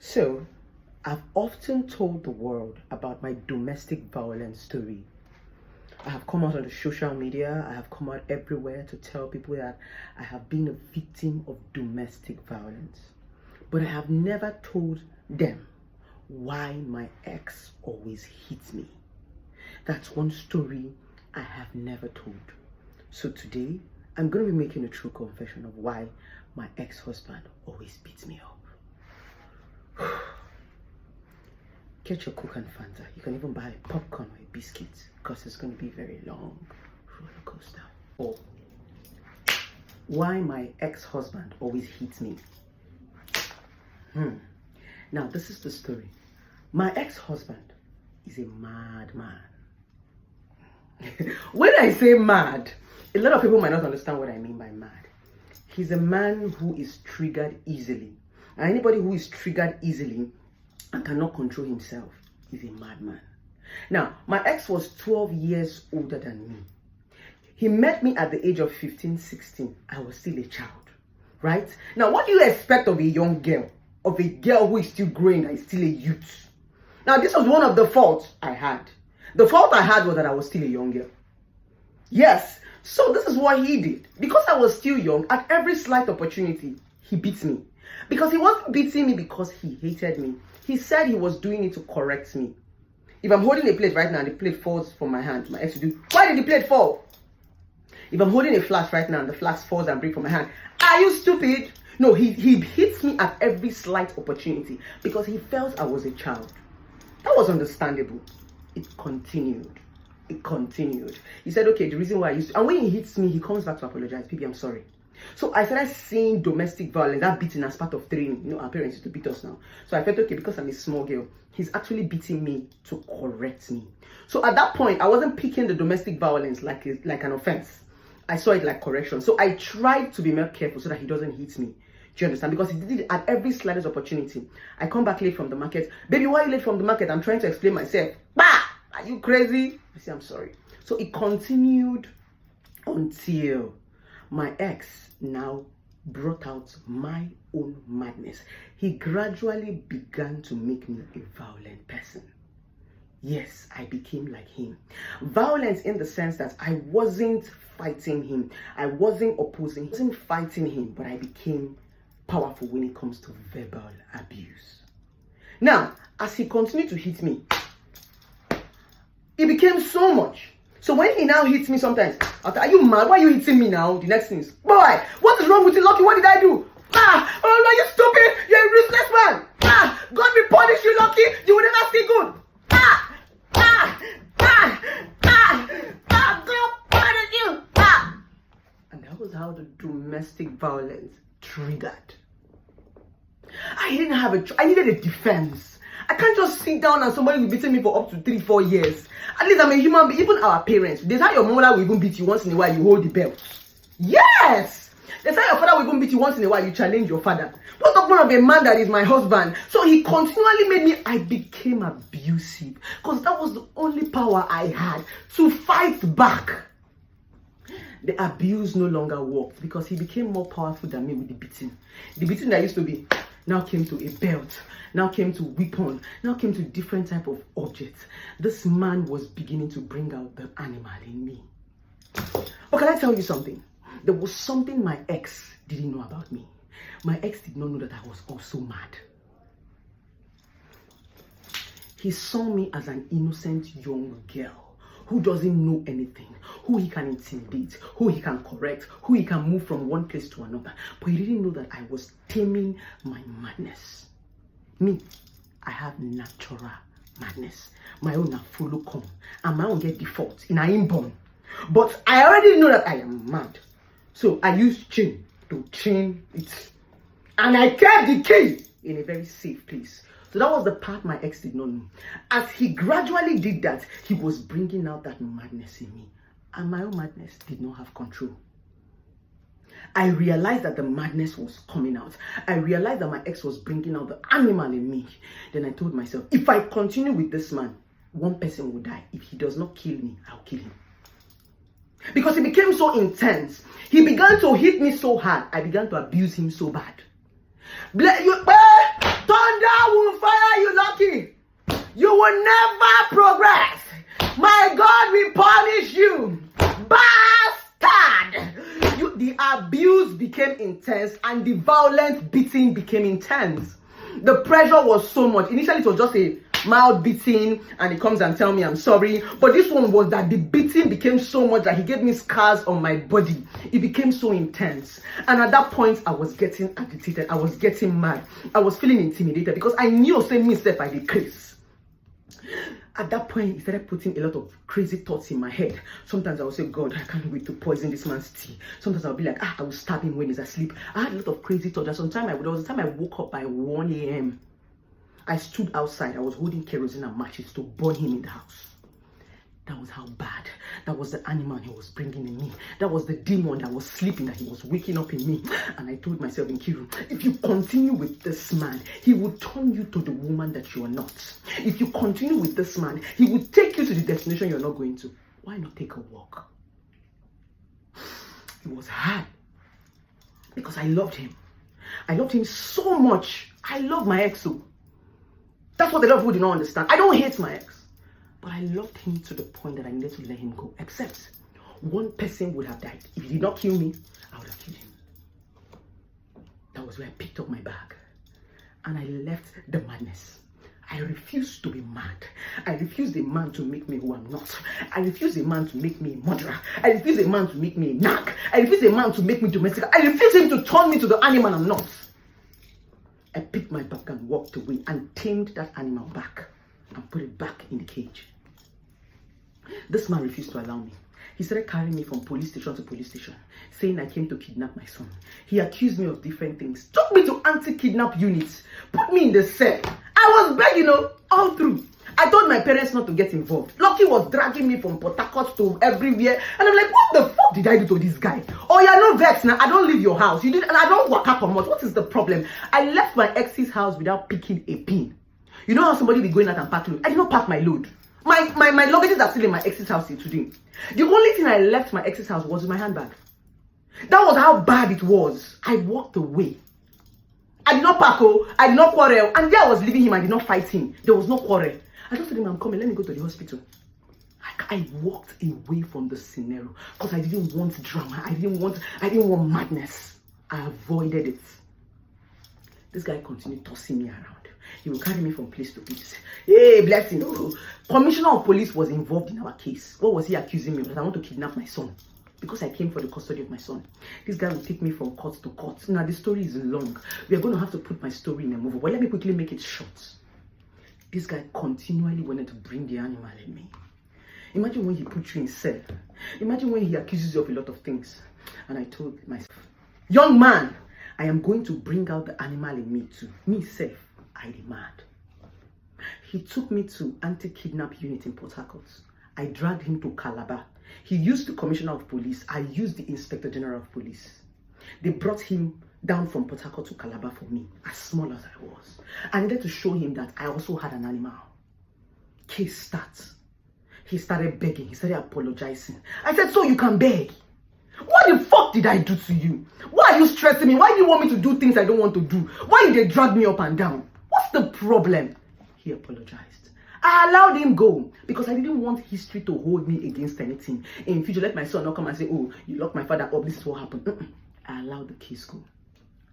So, I've often told the world about my domestic violence story. I have come out on the social media, I have come out everywhere to tell people that I have been a victim of domestic violence. But I have never told them why my ex always hits me. That's one story I have never told. So today, I'm going to be making a true confession of why my ex-husband always beats me up. Get your Coke and Fanta. You can even buy popcorn or a biscuit because it's going to be a very long roller coaster. Or why my ex-husband always hits me. Now, this is the story. My ex-husband is a mad man. When I say mad, a lot of people might not understand what I mean by mad. He's a man who is triggered easily. And anybody who is triggered easily and cannot control himself is a madman. Now, my ex was 12 years older than me. He met me at the age of 15, 16. I was still a child, right? Now, what do you expect of a young girl? Of a girl who is still growing and is still a youth? Now, this was one of the faults I had. The fault I had was that I was still a young girl. Yes, so this is what he did. Because I was still young, at every slight opportunity, he beats me. Because he wasn't beating me because he hated me. He said he was doing it to correct me. If I'm holding a plate right now and the plate falls from my hand, my ex will do, why did the plate fall? If I'm holding a flask right now and the flask falls and breaks from my hand, are you stupid? No, he hits me at every slight opportunity because he felt I was a child. That was understandable. It continued. He said, okay, the reason why I used to, and when he hits me, he comes back to apologize. Baby, I'm sorry. So I started seeing domestic violence, that beating as part of training. You know, our parents used to beat us now. So I felt, okay, because I'm a small girl, he's actually beating me to correct me. So at that point, I wasn't picking the domestic violence like an offense. I saw it like correction. So I tried to be more careful so that he doesn't hit me. Do you understand? Because he did it at every slightest opportunity. I come back late from the market. Baby, why are you late from the market? I'm trying to explain myself. Bah! Are you crazy? I say, I'm sorry. So it continued until my ex now brought out my own madness. He gradually began to make me a violent person. Yes, I became like him. Violence in the sense that I wasn't fighting him. I wasn't opposing him. I wasn't fighting him, but I became powerful when it comes to verbal abuse. Now, as he continued to hit me, it became so much. So when he now hits me sometimes, are you mad? Why are you hitting me now? The next thing is, boy, what is wrong with you, Lucky? What did I do? Oh, no, you stupid. You're a ruthless man. God will punish you, Lucky. You will never see good. God punish you. And that was how the domestic violence triggered. I didn't have I needed a defense. I can't just sit down and somebody will be beating me for up to 3-4 years. At least I'm a human being. Even our parents, there's how your mother will even beat you once in a while, you hold the belt. Yes! There's how your father will even beat you once in a while, you challenge your father. Not talking of a man that is my husband. So he continually made me, I became abusive. Because that was the only power I had to fight back. The abuse no longer worked because he became more powerful than me with the beating. The beating that used to be now came to a belt, now came to weapon, now came to different type of objects. This man was beginning to bring out the animal in me. But can I tell you something? There was something my ex didn't know about me. My ex did not know that I was also mad. He saw me as an innocent young girl who doesn't know anything, who he can intimidate, who he can correct, who he can move from one place to another. But he didn't know that I was taming my madness. Me, I have natural madness. My own are follow come, and my own get default in a inborn. But I already know that I am mad. So I used chain to chain it. And I kept the key in a very safe place. So that was the part my ex did not know. As he gradually did that, he was bringing out that madness in me. And my own madness did not have control. I realized that the madness was coming out. I realized that my ex was bringing out the animal in me. Then I told myself, if I continue with this man, one person will die. If he does not kill me, I'll kill him. Because he became so intense. He began to hit me so hard. I began to abuse him so bad. Thunder and the violent beating became intense. The pressure was so much. Initially, it was just a mild beating, and he comes and tell me I'm sorry. But this one was that the beating became so much that he gave me scars on my body. It became so intense. And at that point, I was getting agitated. I was getting mad. I was feeling intimidated because I knew say me step by the case. At that point, he started putting a lot of crazy thoughts in my head. Sometimes I would say, God, I can't wait to poison this man's tea. Sometimes I would be like, I will stab him when he's asleep. I had a lot of crazy thoughts. There was a time I woke up by 1 a.m. I stood outside. I was holding kerosene and matches to burn him in the house. That was how bad. That was the animal he was bringing in me. That was the demon that was sleeping, that he was waking up in me. And I told myself in Kiru, if you continue with this man, he will turn you to the woman that you are not. If you continue with this man, he will take you to the destination you're not going to. Why not take a walk? It was hard because I loved him. I loved him so much. I love my ex. So that's what a lot of people do not understand. I don't hate my ex. But I loved him to the point that I needed to let him go. Except one person would have died. If he did not kill me, I would have killed him. That was where I picked up my bag. And I left the madness. I refused to be mad. I refused a man to make me who I'm not. I refused a man to make me a murderer. I refused a man to make me a nag. I refused a man to make me domestic. I refused him to turn me to the animal I'm not. I picked my bag and walked away and tamed that animal back and put it back in the cage. This man refused to allow me. He started carrying me from police station to police station, saying I came to kidnap my son. He accused me of different things, took me to anti-kidnap units, put me in the cell. I was begging, all through. I told my parents not to get involved. Lucky was dragging me from Port Harcourt to everywhere. And I'm like, what the fuck did I do to this guy? Oh, you're not vexed now. I don't leave your house. You did, and I don't work up on much. What is the problem? I left my ex's house without picking a pin. You know how somebody be going out and pack load? I did not pack my load. My luggages are still in my ex's house till today. The only thing I left my ex's house was my handbag. That was how bad it was. I walked away. I did not pack, I did not quarrel. And there I was leaving him, I did not fight him. There was no quarrel. I just told him, I'm coming, let me go to the hospital. I walked away from the scenario because I didn't want drama. I didn't want madness. I avoided it. This guy continued tossing me around. He will carry me from place to place. Hey, blessing. Commissioner of police was involved in our case. What was he accusing me of? That I want to kidnap my son. Because I came for the custody of my son. This guy will take me from court to court. Now, the story is long. We are going to have to put my story in a movie. But let me quickly make it short. This guy continually wanted to bring the animal in me. Imagine when he puts you in cell. Imagine when he accuses you of a lot of things. And I told myself, young man, I am going to bring out the animal in me too. Me, self, I demand. He took me to anti-kidnap unit in Port Harcourt. I dragged him to Calabar. He used the commissioner of police. I used the inspector general of police. They brought him down from Port Harcourt to Calabar for me, as small as I was. I needed to show him that I also had an animal. Case starts. He started begging. He started apologizing. I said, so you can beg? What the fuck did I do to you? Why are you stressing me? Why do you want me to do things I don't want to do? Why did they drag me up and down? What's the problem? He apologized. I allowed him go because I didn't want history to hold me against anything. In future, let my son not come and say, oh, you locked my father up, this is what happened. I allowed the case go.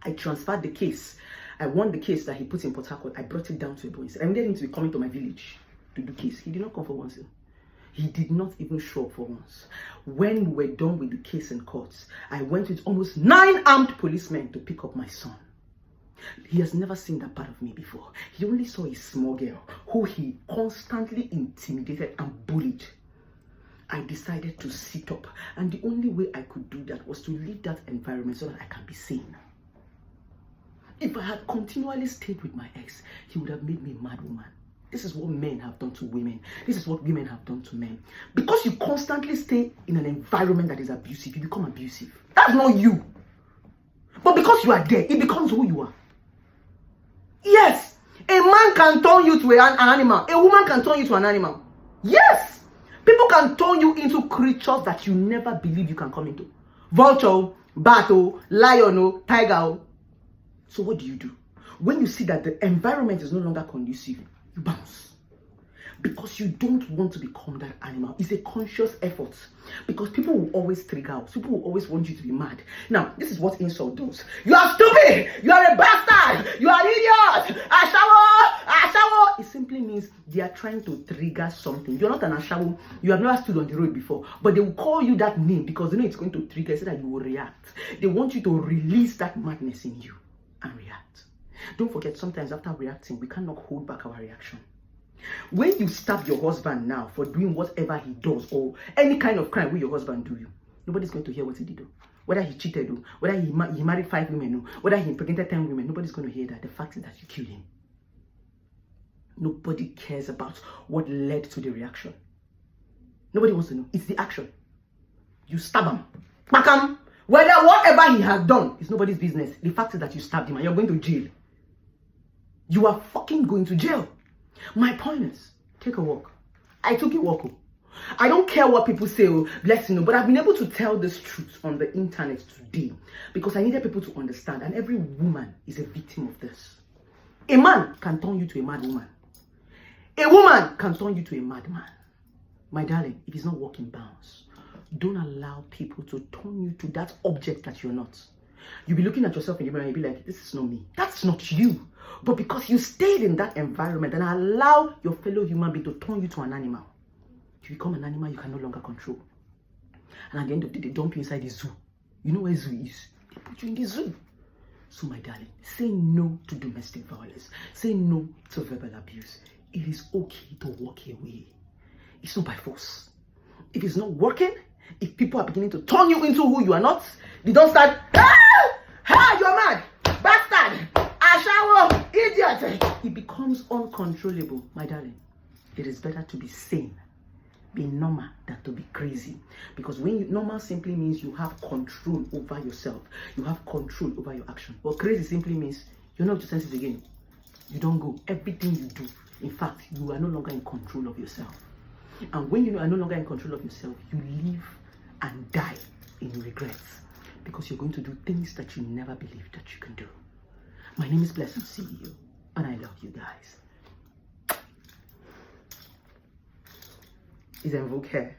I transferred the case. I won the case that he put in Port Harcourt. I brought it down to a boy. I needed him to be coming to my village to do case. He did not come for once. He did not even show up for once. When we were done with the case in courts, I went with almost 9 armed policemen to pick up my son. He has never seen that part of me before. He only saw a small girl who he constantly intimidated and bullied. I decided to sit up, and the only way I could do that was to leave that environment so that I can be sane. If I had continually stayed with my ex, he would have made me a mad woman. This is what men have done to women. This is what women have done to men. Because you constantly stay in an environment that is abusive, you become abusive. That's not you. But because you are there, it becomes who you are. Yes, a man can turn you to an animal. A woman can turn you to an animal. Yes, people can turn you into creatures that you never believe you can come into. Vulture, bat, lion, tiger. So what do? When you see that the environment is no longer conducive, you bounce. because you don't want to become that animal. It's a conscious effort, because people will always trigger out. People will always want you to be mad. Now, this is what insult does. You are stupid! You are a bastard! You are an idiot! Ashawo! Ashawo! It simply means they are trying to trigger something. You're not an ashawo. You have never stood on the road before, but they will call you that name because they know it's going to trigger so that you will react. They want you to release that madness in you and react. Don't forget, sometimes after reacting, we cannot hold back our reaction. When you stab your husband now for doing whatever he does, or any kind of crime with your husband do you, nobody's going to hear what he did. Whether he cheated, whether he married 5 women, whether he impregnated 10 women, nobody's going to hear that. The fact is that you killed him. Nobody cares about what led to the reaction. Nobody wants to know. It's the action. You stab him. Back him. Whether whatever he has done is nobody's business. The fact is that you stabbed him and you're going to jail. You are fucking going to jail. My point is, take a walk. I took a walk. I don't care what people say, bless you, but I've been able to tell this truth on the internet today because I needed people to understand, and every woman is a victim of this. A man can turn you to a mad woman. A woman can turn you to a madman. My darling, if it's not working, bounce. Don't allow people to turn you to that object that you're not. You'll be looking at yourself in the mirror and you'll be like, this is not me. That's not you. But because you stayed in that environment and allow your fellow human being to turn you to an animal, you become an animal you can no longer control. And at the end of the day, they dump you inside the zoo. You know where zoo is? They put you in the zoo. So my darling, say no to domestic violence. Say no to verbal abuse. It is okay to walk away. It's not by force. If it's not working, if people are beginning to turn you into who you are not, they don't start, you're mad, bastard, ashawo, idiot. It becomes uncontrollable, my darling. It is better to be sane, be normal, than to be crazy. Because normal simply means you have control over yourself. You have control over your action. But crazy simply means you're not to senses again. You don't go. Everything you do, in fact, you are no longer in control of yourself. And when you are no longer in control of yourself, you live and die in regrets. Because you're going to do things that you never believed that you can do. My name is Blessing CEO, and I love you guys. Is Invoke here?